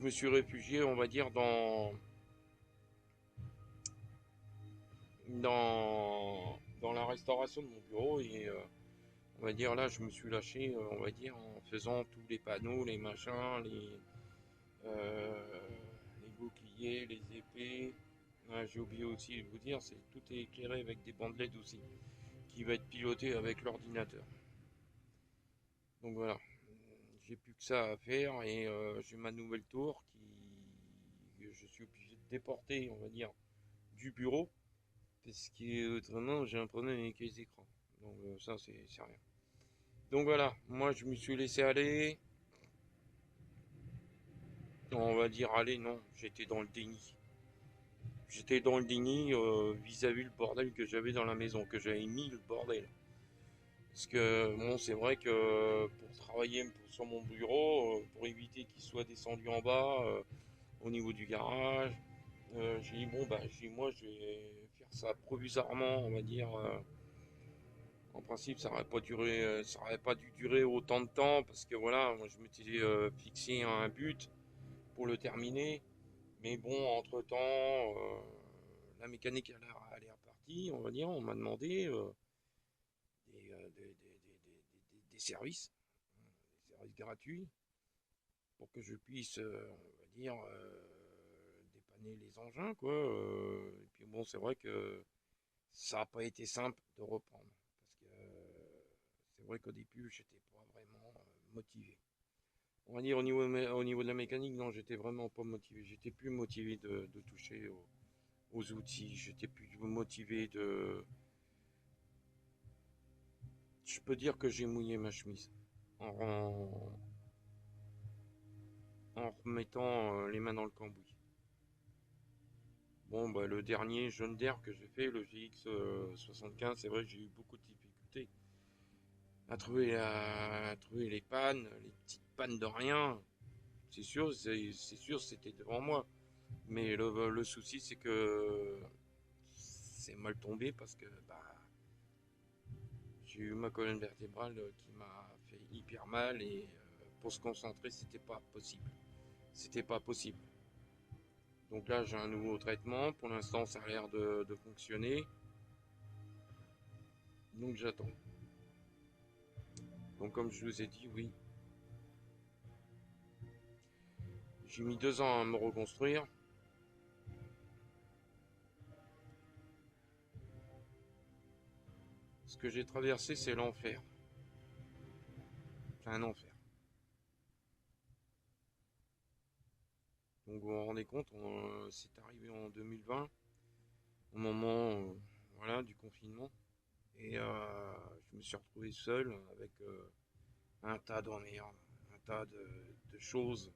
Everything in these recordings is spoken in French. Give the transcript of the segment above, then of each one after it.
je me suis réfugié, on va dire, dans la restauration de mon bureau et on va dire là, je me suis lâché, on va dire, en faisant tous les panneaux, les machins, euh, les boucliers, les épées. Ah, j'ai oublié aussi de vous dire, c'est tout est éclairé avec des bandes LED aussi, qui va être piloté avec l'ordinateur. Donc voilà, j'ai plus que ça à faire et j'ai ma nouvelle tour que je suis obligé de déporter, on va dire, du bureau parce que autrement j'ai un problème avec les écrans. Donc ça c'est rien. Donc voilà, moi je me suis laissé aller, on va dire aller non, j'étais dans le déni. J'étais dans le déni vis-à-vis le bordel que j'avais dans la maison, que j'avais mis le bordel. Parce que bon, c'est vrai que pour travailler sur mon bureau, pour éviter qu'il soit descendu en bas au niveau du garage, j'ai dit bon bah moi je vais faire ça provisoirement, on va dire. En principe, ça aurait pas dû durer autant de temps parce que voilà, moi je m'étais fixé un but pour le terminer. Mais bon, entre-temps, la mécanique elle est repartie, on va dire. On m'a demandé des services, des services gratuits pour que je puisse, on va dire, dépanner les engins, quoi. Et puis bon, c'est vrai que ça n'a pas été simple de reprendre. Parce que c'est vrai qu'au début, j'étais pas vraiment motivé. On va dire au niveau de la mécanique, non, j'étais vraiment pas motivé. J'étais plus motivé de toucher aux outils. J'étais plus motivé de. Je peux dire que j'ai mouillé ma chemise en, en remettant les mains dans le cambouis. Bon, bah, le dernier jaune d'air que j'ai fait, le GX 75, c'est vrai que j'ai eu beaucoup de difficultés à trouver les pannes, les petites pannes de rien. C'est sûr, c'était devant moi. Mais le souci, c'est que c'est mal tombé parce que bah, j'ai eu ma colonne vertébrale qui m'a fait hyper mal et pour se concentrer, c'était pas possible. C'était pas possible. Donc là, j'ai un nouveau traitement. Pour l'instant, ça a l'air de fonctionner. Donc j'attends. Donc comme je vous ai dit, oui, j'ai mis 2 ans à me reconstruire. Ce que j'ai traversé, c'est l'enfer. C'est un enfer. Donc vous vous rendez compte, c'est arrivé en 2020, au moment voilà, du confinement. Et je me suis retrouvé seul avec un tas d'emmerdes, un tas de choses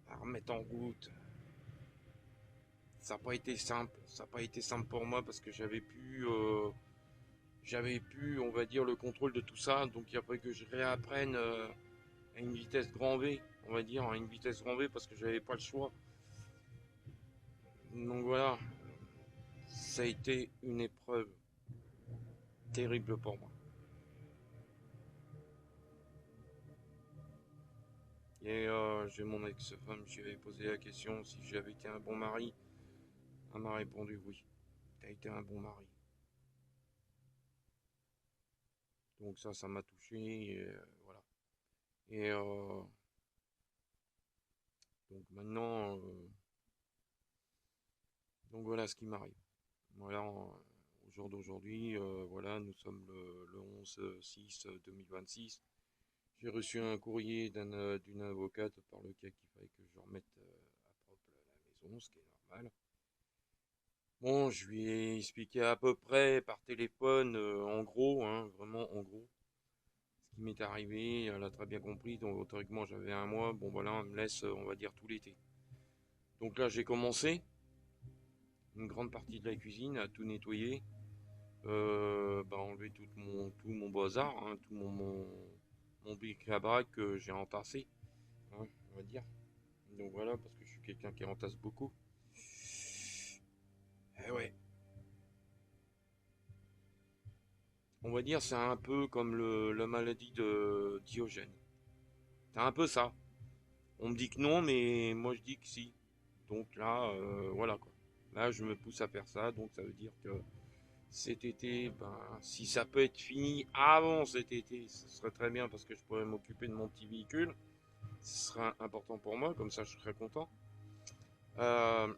à remettre en route. Ça n'a pas été simple. Ça n'a pas été simple pour moi parce que j'avais pu, on va dire, le contrôle de tout ça. Donc il a fallu que je réapprenne à une vitesse grand V, on va dire, à une vitesse grand V parce que j'avais pas le choix. Donc voilà, ça a été une épreuve terrible pour moi. Et j'ai mon ex-femme, je lui avais posé la question si j'avais été un bon mari. Elle m'a répondu oui, t'as été un bon mari. Donc ça m'a touché, et, voilà. Et donc maintenant, donc voilà ce qui m'arrive. Voilà, au jour d'aujourd'hui, voilà, nous sommes le 11/6/2026. J'ai reçu un courrier d'une avocate par lequel il fallait que je remette à propre la maison, ce qui est normal. Bon, je lui ai expliqué à peu près par téléphone, en gros, hein, vraiment en gros, ce qui m'est arrivé. Elle a très bien compris. Donc, théoriquement, j'avais un mois. Bon, voilà, elle me laisse, on va dire, tout l'été. Donc là, j'ai commencé une grande partie de la cuisine à tout nettoyer, bah, enlever tout mon bazar, hein, tout mon bric-à-brac que j'ai entassé, hein, on va dire. Donc voilà, parce que je suis quelqu'un qui entasse beaucoup. Eh ouais, on va dire c'est un peu comme la maladie de Diogène. C'est un peu ça. On me dit que non, mais moi je dis que si. Donc là, voilà quoi. Là, je me pousse à faire ça, donc ça veut dire que cet été, ben, si ça peut être fini avant cet été, ce serait très bien parce que je pourrais m'occuper de mon petit véhicule. Ce serait important pour moi, comme ça je serais content. Euh,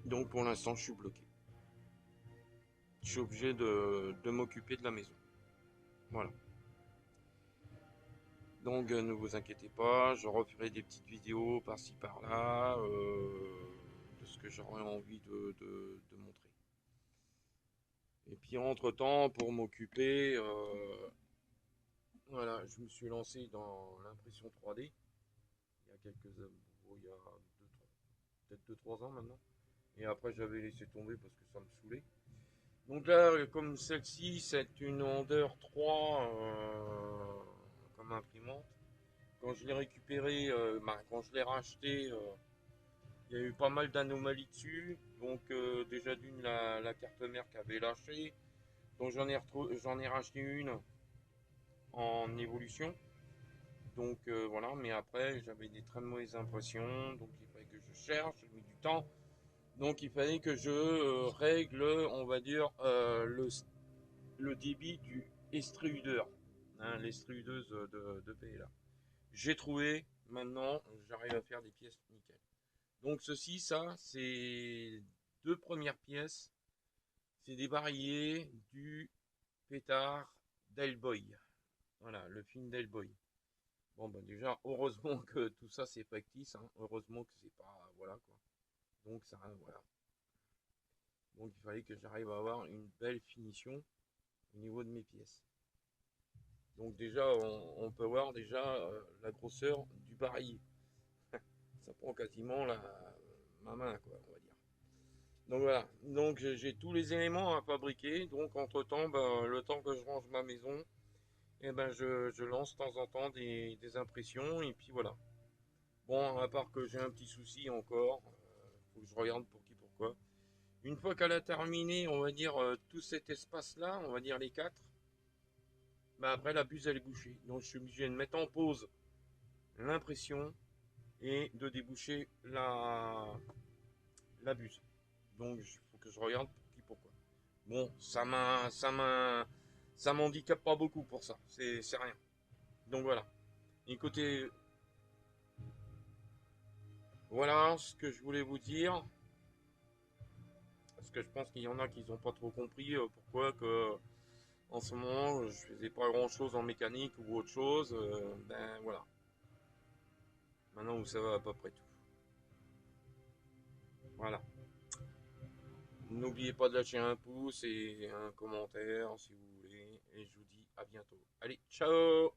donc pour l'instant, je suis bloqué. Je suis obligé de m'occuper de la maison. Voilà. Donc ne vous inquiétez pas, je referai des petites vidéos par-ci par-là de ce que j'aurais envie de montrer. Et puis entre-temps, pour m'occuper, voilà, je me suis lancé dans l'impression 3D il y a il y a peut-être 2-3 ans maintenant. Et après j'avais laissé tomber parce que ça me saoulait. Donc là, comme celle-ci, c'est une Ender 3 comme imprimante. Quand je l'ai récupéré, quand je l'ai racheté, il y a eu pas mal d'anomalies dessus. Donc déjà d'une la carte mère qui avait lâché. Donc j'en ai racheté une en évolution. Donc voilà, mais après j'avais des très mauvaises impressions. Donc il fallait que je cherche, j'ai mis du temps. Donc il fallait que je règle, on va dire, le débit du extruder, hein, l'extrudeuse de PLA. J'ai trouvé, maintenant j'arrive à faire des pièces nickel. Donc ceci, ça, c'est deux premières pièces. C'est des variés du pétard d'Hellboy. Voilà, le film d'Hellboy. Bon, ben déjà, heureusement que tout ça c'est factice. Hein. Heureusement que c'est pas. Voilà quoi. Donc ça, voilà. Donc il fallait que j'arrive à avoir une belle finition au niveau de mes pièces. Donc déjà, on peut voir déjà la grosseur du barillet. Ça prend quasiment ma main, quoi, on va dire. Donc voilà, donc j'ai tous les éléments à fabriquer. Donc entre temps, ben, le temps que je range ma maison, et ben je lance de temps en temps des impressions et puis voilà. Bon, à part que j'ai un petit souci encore, faut que je regarde pour qui pourquoi. Une fois qu'elle a terminé, on va dire tout cet espace-là, on va dire les quatre, ben après la buse elle est bouchée. Donc je suis obligé de mettre en pause l'impression et de déboucher la buse. Donc il faut que je regarde pour qui pourquoi. Bon, ça m'handicape pas beaucoup pour ça. C'est rien. Donc voilà. Écoutez, voilà ce que je voulais vous dire. Parce que je pense qu'il y en a qui n'ont pas trop compris pourquoi que en ce moment je faisais pas grand chose en mécanique ou autre chose. Ben voilà. Maintenant vous savez à peu près tout. Voilà. N'oubliez pas de lâcher un pouce et un commentaire si vous voulez. Et je vous dis à bientôt. Allez, ciao!